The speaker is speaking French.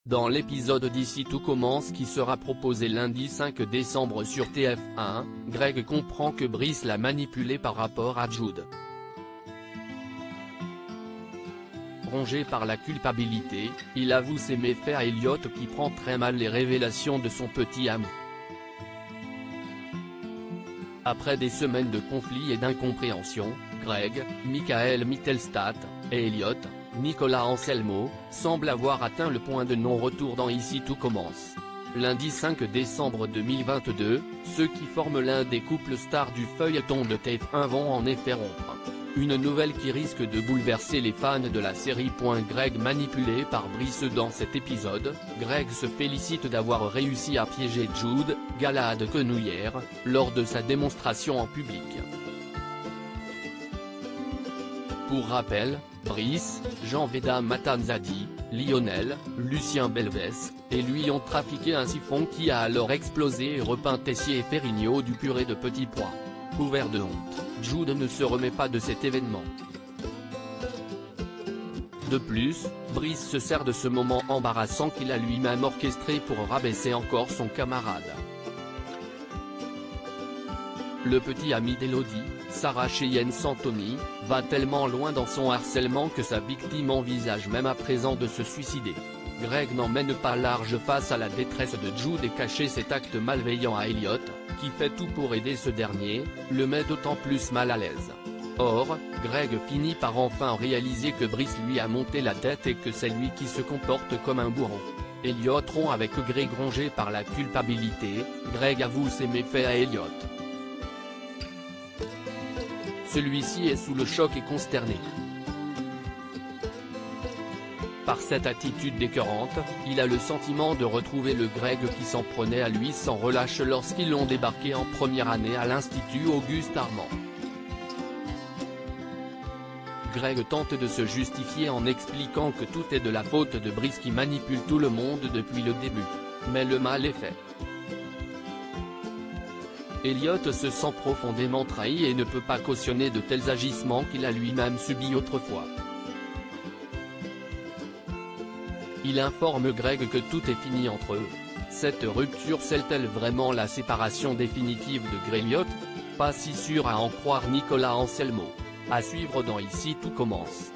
Dans l'épisode d'Ici tout commence qui sera proposé lundi 5 décembre sur TF1, Greg comprend que Brice l'a manipulé par rapport à Jude. Rongé par la culpabilité, il avoue ses méfaits à Elliot qui prend très mal les révélations de son petit ami. Après des semaines de conflits et d'incompréhension, Greg, Michael Mittelstadt, et Elliot, Nicolas Anselmo, semblent avoir atteint le point de non-retour dans Ici tout commence. Lundi 5 décembre 2022, ceux qui forment l'un des couples stars du feuilleton de TF1 vont en effet rompre. Une nouvelle qui risque de bouleverser les fans de la série. Greg manipulé par Brice. Dans cet épisode, Greg se félicite d'avoir réussi à piéger Jude, Galahad Quenouillère, lors de sa démonstration en public. Pour rappel, Brice, Jean Veda Matanzadi, Lionel, Lucien Belvès, et lui ont trafiqué un siphon qui a alors explosé et repeint Tessier et Ferrigno du purée de petits pois. Couvert de honte, Jude ne se remet pas de cet événement. De plus, Brice se sert de ce moment embarrassant qu'il a lui-même orchestré pour rabaisser encore son camarade. Le petit ami d'Elodie, Sarah Cheyenne Santoni, va tellement loin dans son harcèlement que sa victime envisage même à présent de se suicider. Greg n'emmène pas large face à la détresse de Jude et cacher cet acte malveillant à Elliot, qui fait tout pour aider ce dernier, le met d'autant plus mal à l'aise. Or, Greg finit par enfin réaliser que Brice lui a monté la tête et que c'est lui qui se comporte comme un bourreau. Elliot rompt avec Greg. Rongé par la culpabilité, Greg avoue ses méfaits à Elliot. Celui-ci est sous le choc et consterné. Par cette attitude écœurante, il a le sentiment de retrouver le Greg qui s'en prenait à lui sans relâche lorsqu'ils l'ont débarqué en première année à l'Institut Auguste Armand. Greg tente de se justifier en expliquant que tout est de la faute de Brice qui manipule tout le monde depuis le début. Mais le mal est fait. Elliot se sent profondément trahi et ne peut pas cautionner de tels agissements qu'il a lui-même subis autrefois. Il informe Greg que tout est fini entre eux. Cette rupture scelle-t-elle vraiment la séparation définitive de Greg-Elliot? Pas si sûr à en croire Nicolas Anselmo. À suivre dans Ici tout commence.